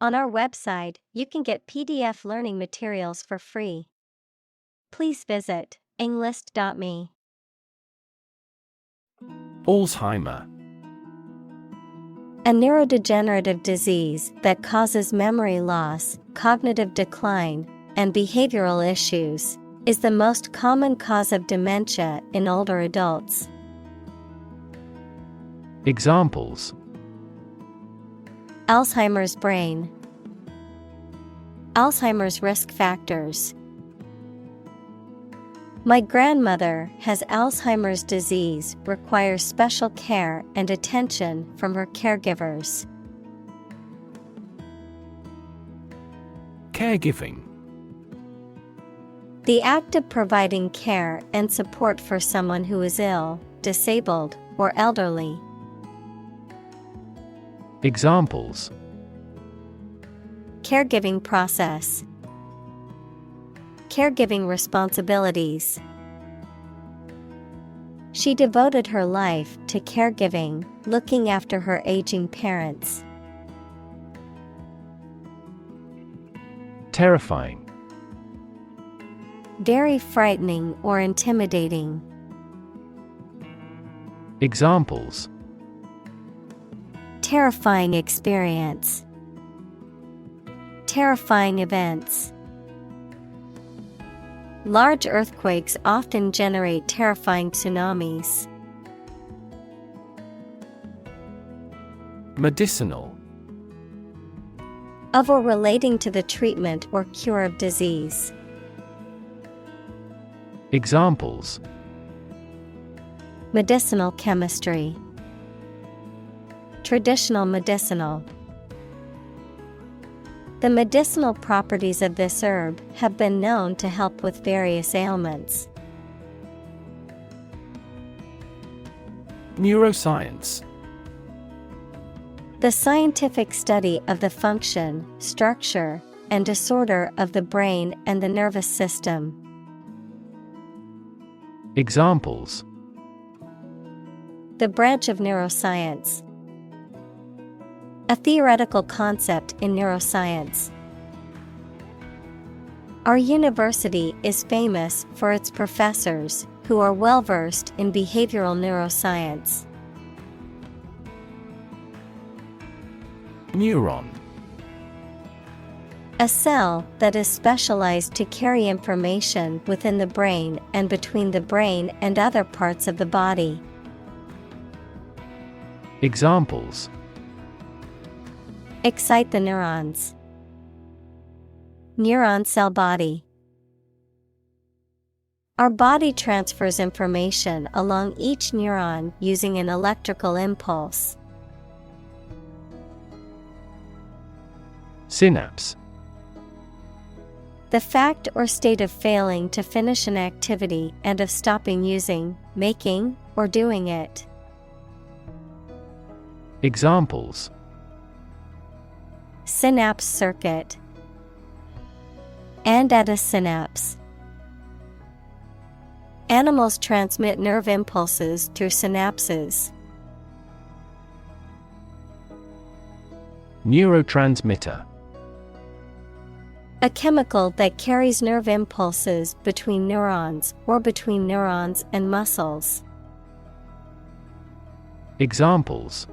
On our website, you can get PDF learning materials for free. Please visit englist.me. Alzheimer. A neurodegenerative disease that causes memory loss, cognitive decline, and behavioral issues, is the most common cause of dementia in older adults. Examples: Alzheimer's brain. Alzheimer's risk factors. My grandmother has Alzheimer's disease, requires special care and attention from her caregivers. Caregiving. The act of providing care and support for someone who is ill, disabled, or elderly. Examples: Caregiving process. Caregiving responsibilities. She devoted her life to caregiving, looking after her aging parents. Terrifying. Very frightening or intimidating. Examples: Terrifying experience. Terrifying events. Large earthquakes often generate terrifying tsunamis. Medicinal. Of or relating to the treatment or cure of disease. Examples: Medicinal chemistry. Traditional medicinal. The medicinal properties of this herb have been known to help with various ailments. Neuroscience. The scientific study of the function, structure, and disorder of the brain and the nervous system. Examples: The branch of neuroscience. A theoretical concept in neuroscience. Our university is famous for its professors, who are well versed in behavioral neuroscience. Neuron. A cell that is specialized to carry information within the brain and between the brain and other parts of the body. Examples: Excite the neurons. Neuron cell body. Our body transfers information along each neuron using an electrical impulse. Synapse. The fact or state of failing to finish an activity and of stopping using, making, or doing it. Examples: Synapse circuit. And at a synapse. Animals transmit nerve impulses through synapses. Neurotransmitter. A chemical that carries nerve impulses between neurons or between neurons and muscles. Examples: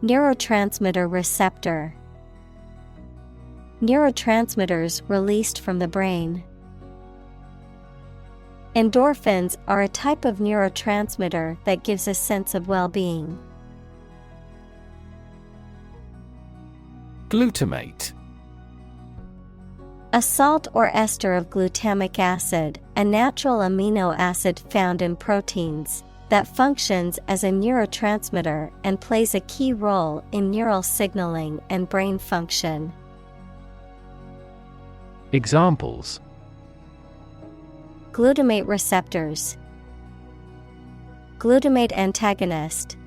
Neurotransmitter receptor. Neurotransmitters released from the brain. Endorphins are a type of neurotransmitter that gives a sense of well-being. Glutamate. A salt or ester of glutamic acid, a natural amino acid found in proteins, that functions as a neurotransmitter and plays a key role in neural signaling and brain function. Examples: Glutamate receptors. Glutamate antagonist.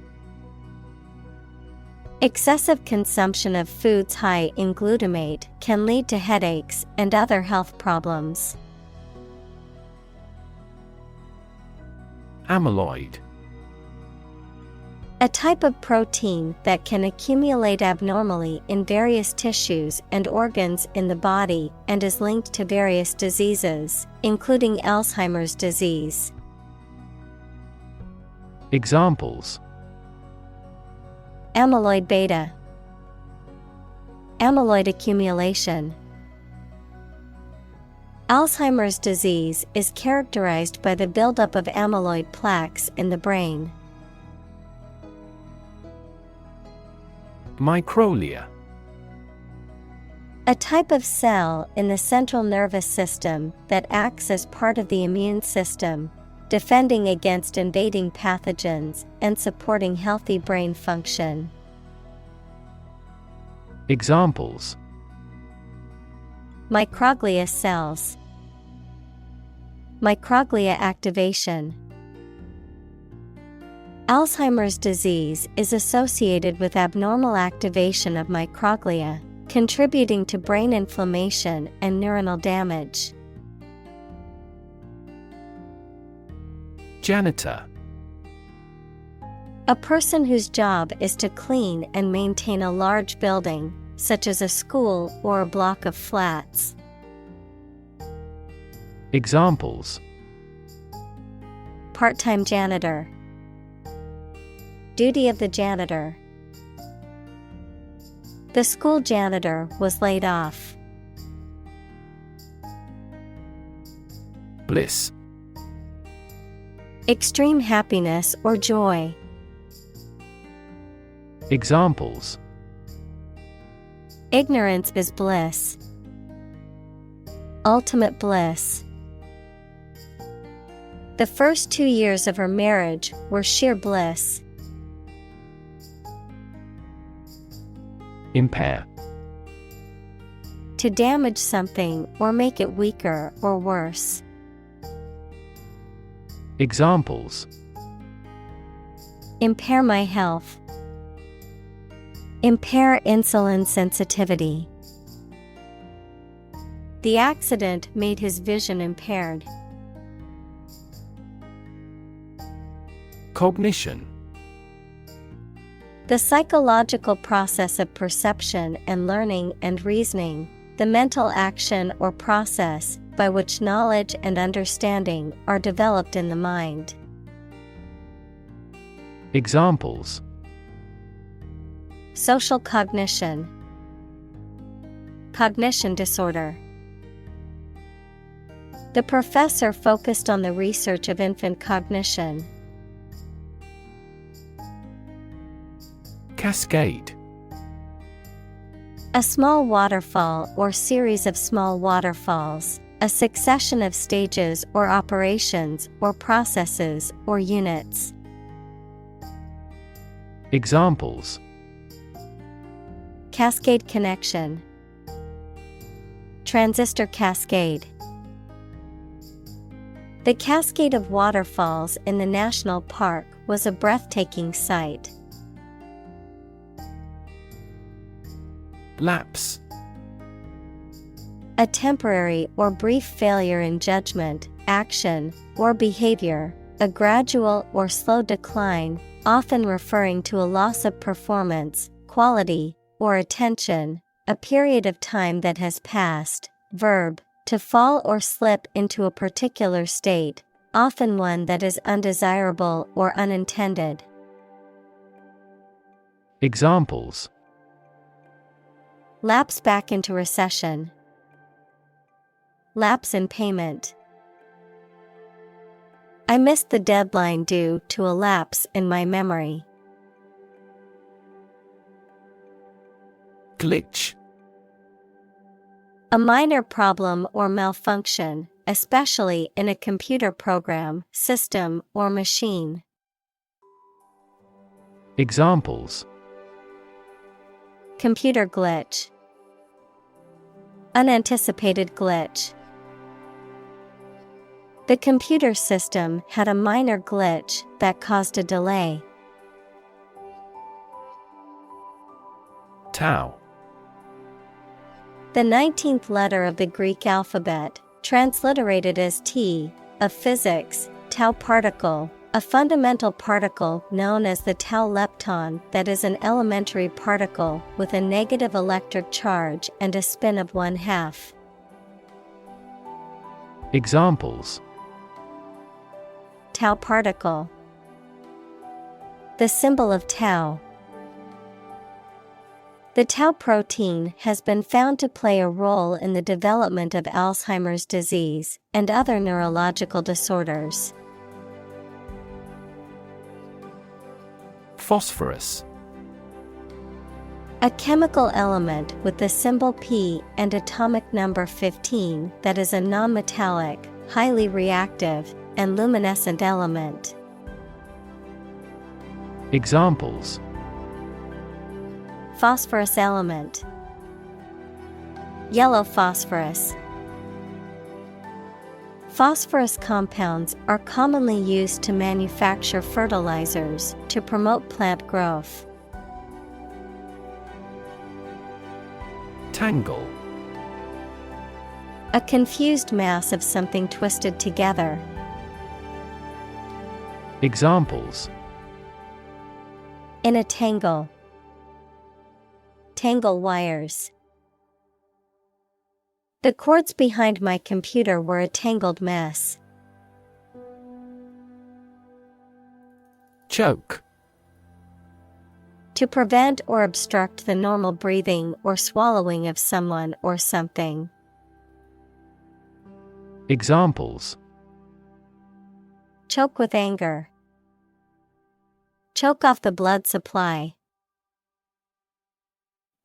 Excessive consumption of foods high in glutamate can lead to headaches and other health problems. Amyloid. A type of protein that can accumulate abnormally in various tissues and organs in the body and is linked to various diseases, including Alzheimer's disease. Examples: Amyloid beta, amyloid accumulation. Alzheimer's disease is characterized by the buildup of amyloid plaques in the brain. Microglia. A type of cell in the central nervous system that acts as part of the immune system, defending against invading pathogens and supporting healthy brain function. Examples: Microglia cells, microglia activation. Alzheimer's disease is associated with abnormal activation of microglia, contributing to brain inflammation and neuronal damage. Janitor. A person whose job is to clean and maintain a large building, such as a school or a block of flats. Examples: Part-time janitor, duty of the janitor. The school janitor was laid off. Bliss. Extreme happiness or joy. Examples: Ignorance is bliss. Ultimate bliss. The first 2 years of her marriage were sheer bliss. Impair. To damage something or make it weaker or worse. Examples: Impair my health. Impair insulin sensitivity. The accident made his vision impaired. Cognition. The psychological process of perception and learning and reasoning, the mental action or process by which knowledge and understanding are developed in the mind. Examples: Social cognition. Cognition disorder. The professor focused on the research of infant cognition. Cascade. A small waterfall or series of small waterfalls, a succession of stages or operations or processes or units. Examples: Cascade connection. Transistor cascade. The cascade of waterfalls in the national park was a breathtaking sight. Lapse. A temporary or brief failure in judgment, action, or behavior, a gradual or slow decline, often referring to a loss of performance, quality, or attention, a period of time that has passed. Verb, to fall or slip into a particular state, often one that is undesirable or unintended. Examples: Lapse back into recession. Lapse in payment. I missed the deadline due to a lapse in my memory. Glitch. A minor problem or malfunction, especially in a computer program, system, or machine. Examples: Computer glitch. Unanticipated glitch. The computer system had a minor glitch that caused a delay. Tau. The 19th letter of the Greek alphabet, transliterated as T, of physics, tau particle, A fundamental particle known as the tau lepton that is an elementary particle with a negative electric charge and a spin of 1/2. Examples: Tau particle. The symbol of tau. The tau protein has been found to play a role in the development of Alzheimer's disease and other neurological disorders. Phosphorus. A chemical element with the symbol P and atomic number 15 that is a nonmetallic, highly reactive, and luminescent element. Examples: Phosphorus element. Yellow phosphorus. Phosphorus compounds are commonly used to manufacture fertilizers to promote plant growth. Tangle. A confused mass of something twisted together. Examples: In a tangle. Tangle wires. The cords behind my computer were a tangled mess. Choke. To prevent or obstruct the normal breathing or swallowing of someone or something. Examples: Choke with anger. Choke off the blood supply.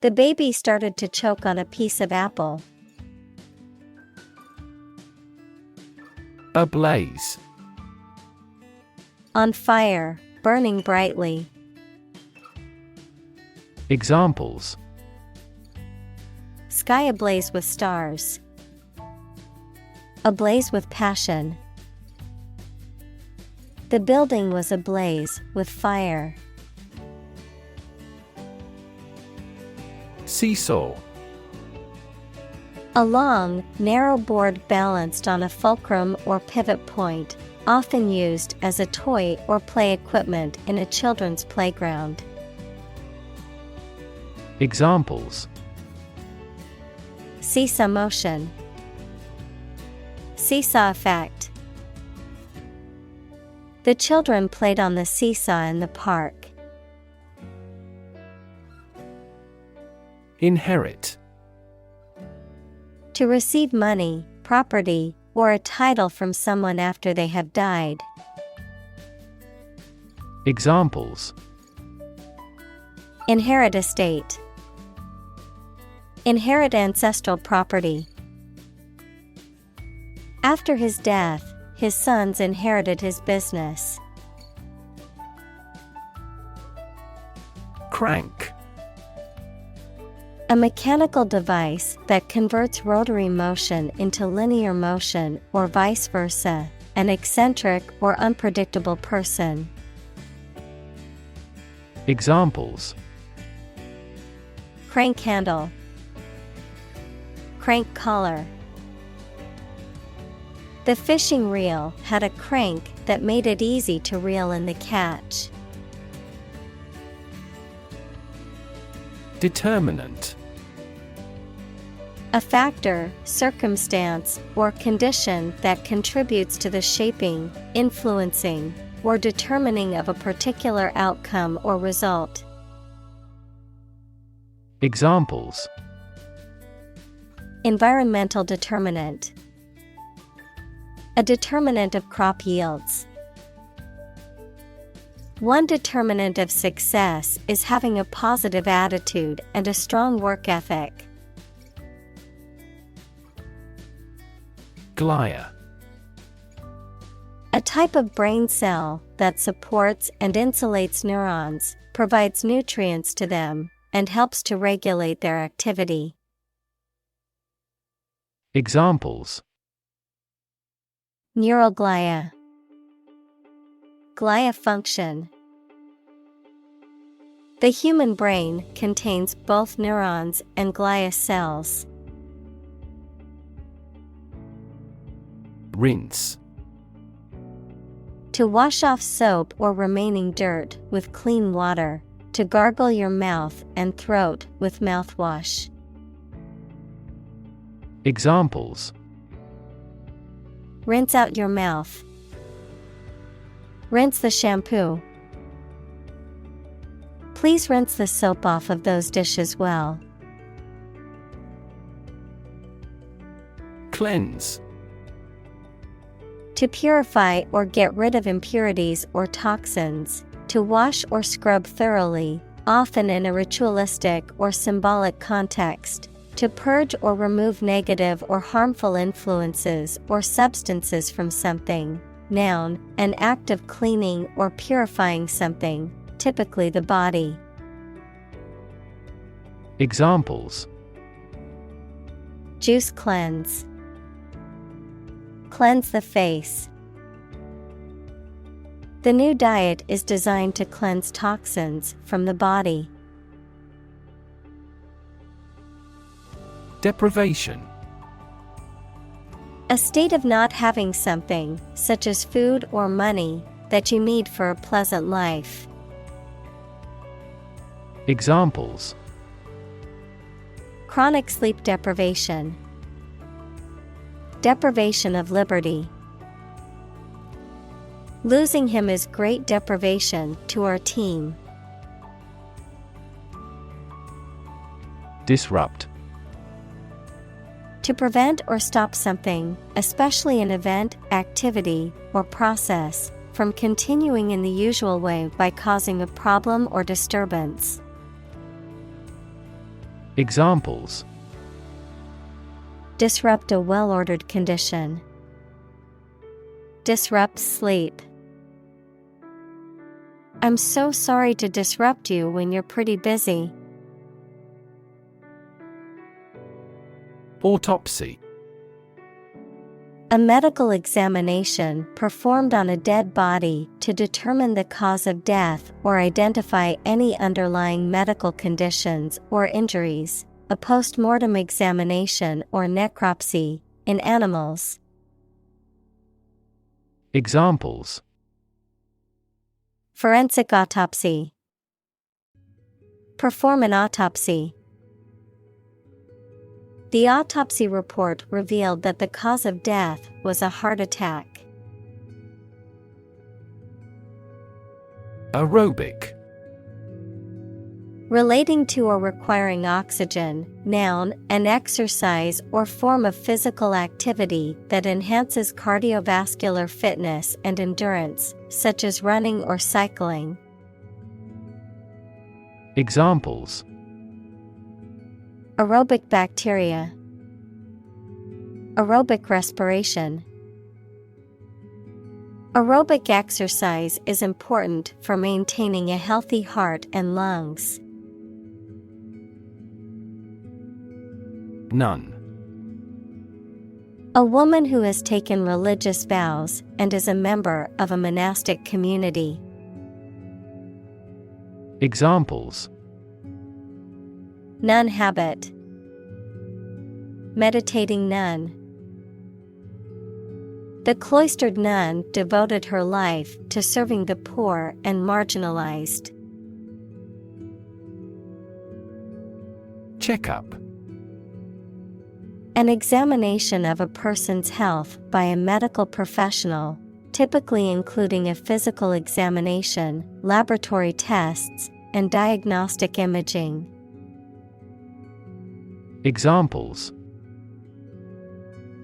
The baby started to choke on a piece of apple. Ablaze. On fire, burning brightly. Examples: Sky ablaze with stars. Ablaze with passion. The building was ablaze with fire. Seesaw. A long, narrow board balanced on a fulcrum or pivot point, often used as a toy or play equipment in a children's playground. Examples: Seesaw motion. Seesaw effect. The children played on the seesaw in the park. Inherit. To receive money, property, or a title from someone after they have died. Examples: Inherit estate. Inherit ancestral property. After his death, his sons inherited his business. Crank. A mechanical device that converts rotary motion into linear motion or vice versa, an eccentric or unpredictable person. Examples: Crank handle. Crank collar. The fishing reel had a crank that made it easy to reel in the catch. Determinant. A factor, circumstance, or condition that contributes to the shaping, influencing, or determining of a particular outcome or result. Examples: Environmental determinant. A determinant of crop yields. One determinant of success is having a positive attitude and a strong work ethic. Glia. A type of brain cell that supports and insulates neurons, provides nutrients to them, and helps to regulate their activity. Examples: Neural glia. Glia function. The human brain contains both neurons and glia cells. Rinse. To wash off soap or remaining dirt with clean water. To gargle your mouth and throat with mouthwash. Examples: Rinse out your mouth. Rinse the shampoo. Please rinse the soap off of those dishes well. Cleanse. To purify or get rid of impurities or toxins. To wash or scrub thoroughly, often in a ritualistic or symbolic context. To purge or remove negative or harmful influences or substances from something. Noun, an act of cleaning or purifying something, typically the body. Examples: Juice cleanse. Cleanse the face. The new diet is designed to cleanse toxins from the body. Deprivation. A state of not having something, such as food or money, that you need for a pleasant life. Examples: Chronic sleep deprivation. Deprivation of liberty. Losing him is great deprivation to our team. Disrupt. To prevent or stop something, especially an event, activity, or process, from continuing in the usual way by causing a problem or disturbance. Examples: Disrupt a well-ordered condition. Disrupt sleep. I'm so sorry to disrupt you when you're pretty busy. Autopsy. A medical examination performed on a dead body to determine the cause of death or identify any underlying medical conditions or injuries. A post-mortem examination or necropsy in animals. Examples: Forensic autopsy. Perform an autopsy. The autopsy report revealed that the cause of death was a heart attack. Aerobic. Relating to or requiring oxygen, noun, an exercise or form of physical activity that enhances cardiovascular fitness and endurance, such as running or cycling. Examples: Aerobic bacteria. Aerobic respiration. Aerobic exercise is important for maintaining a healthy heart and lungs. Nun. A woman who has taken religious vows and is a member of a monastic community. Examples: Nun habit. Meditating nun. The cloistered nun devoted her life to serving the poor and marginalized. Checkup. An examination of a person's health by a medical professional, typically including a physical examination, laboratory tests, and diagnostic imaging. Examples: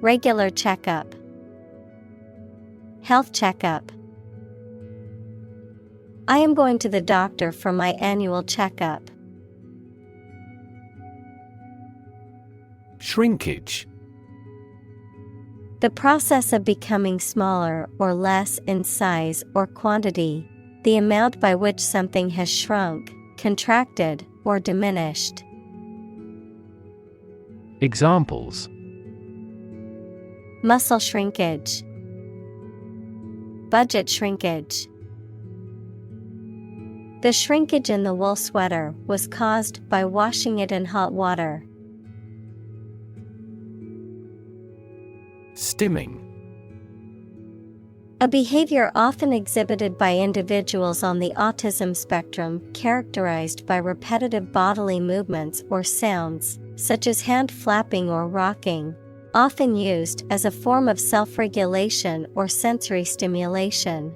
Regular checkup. Health checkup. I am going to the doctor for my annual checkup. Shrinkage. The process of becoming smaller or less in size or quantity, the amount by which something has shrunk, contracted, or diminished. Examples: Muscle shrinkage. Budget shrinkage. The shrinkage in the wool sweater was caused by washing it in hot water. Stimming. A behavior often exhibited by individuals on the autism spectrum characterized by repetitive bodily movements or sounds, such as hand flapping or rocking, often used as a form of self-regulation or sensory stimulation.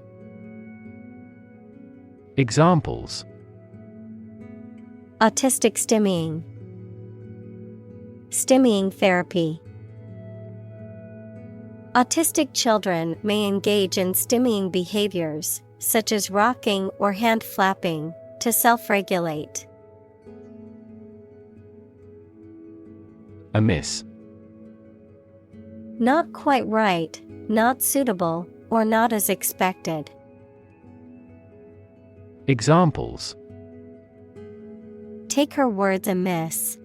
Examples: Autistic stimmying, stimmying therapy. Autistic children may engage in stimmying behaviors, such as rocking or hand flapping, to self-regulate. Amiss. Not quite right, not suitable, or not as expected. Examples: Take her words amiss.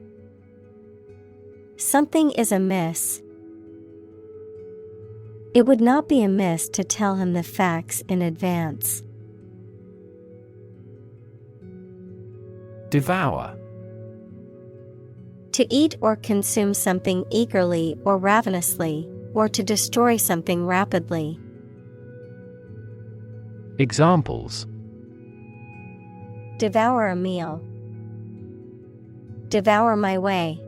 Something is amiss. It would not be amiss to tell him the facts in advance. Devour. To eat or consume something eagerly or ravenously, or to destroy something rapidly. Examples: Devour a meal. Devour my way.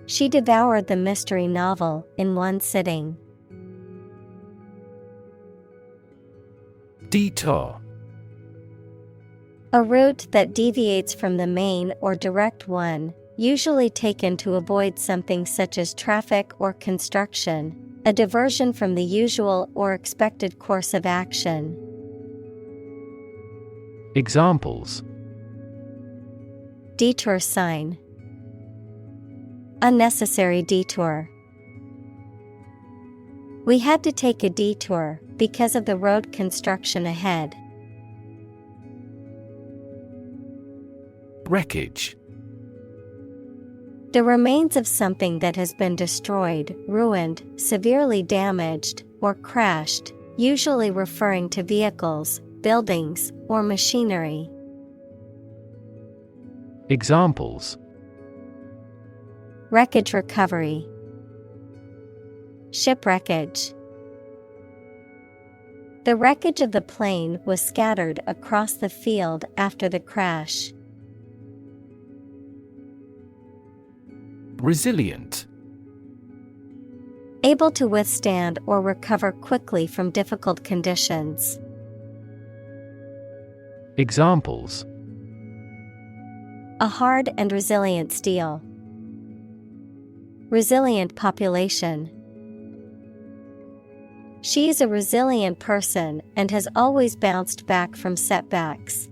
She devoured the mystery novel in one sitting. Detour. A route that deviates from the main or direct one, usually taken to avoid something such as traffic or construction, a diversion from the usual or expected course of action. Examples: Detour sign. Unnecessary detour. We had to take a detour because of the road construction ahead. Wreckage. The remains of something that has been destroyed, ruined, severely damaged, or crashed, usually referring to vehicles, buildings, or machinery. Examples: Wreckage recovery. Shipwreckage. The wreckage of the plane was scattered across the field after the crash. Resilient. Able to withstand or recover quickly from difficult conditions. Examples: A hard and resilient steel. Resilient population. She is a resilient person and has always bounced back from setbacks.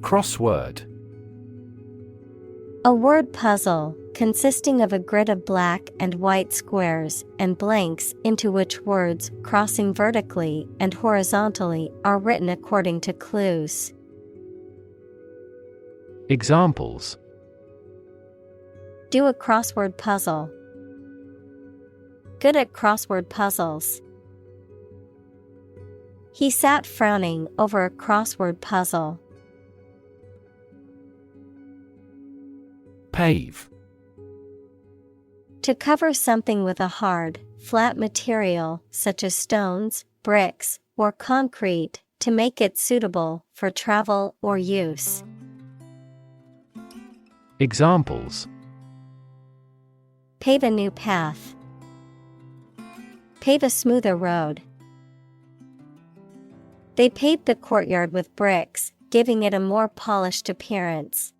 Crossword. A word puzzle consisting of a grid of black and white squares and blanks into which words crossing vertically and horizontally are written according to clues. Examples: Do a crossword puzzle. Good at crossword puzzles. He sat frowning over a crossword puzzle. Pave. To cover something with a hard, flat material such as stones, bricks, or concrete to make it suitable for travel or use. Examples: Pave a new path. Pave a smoother road. They paved the courtyard with bricks, giving it a more polished appearance.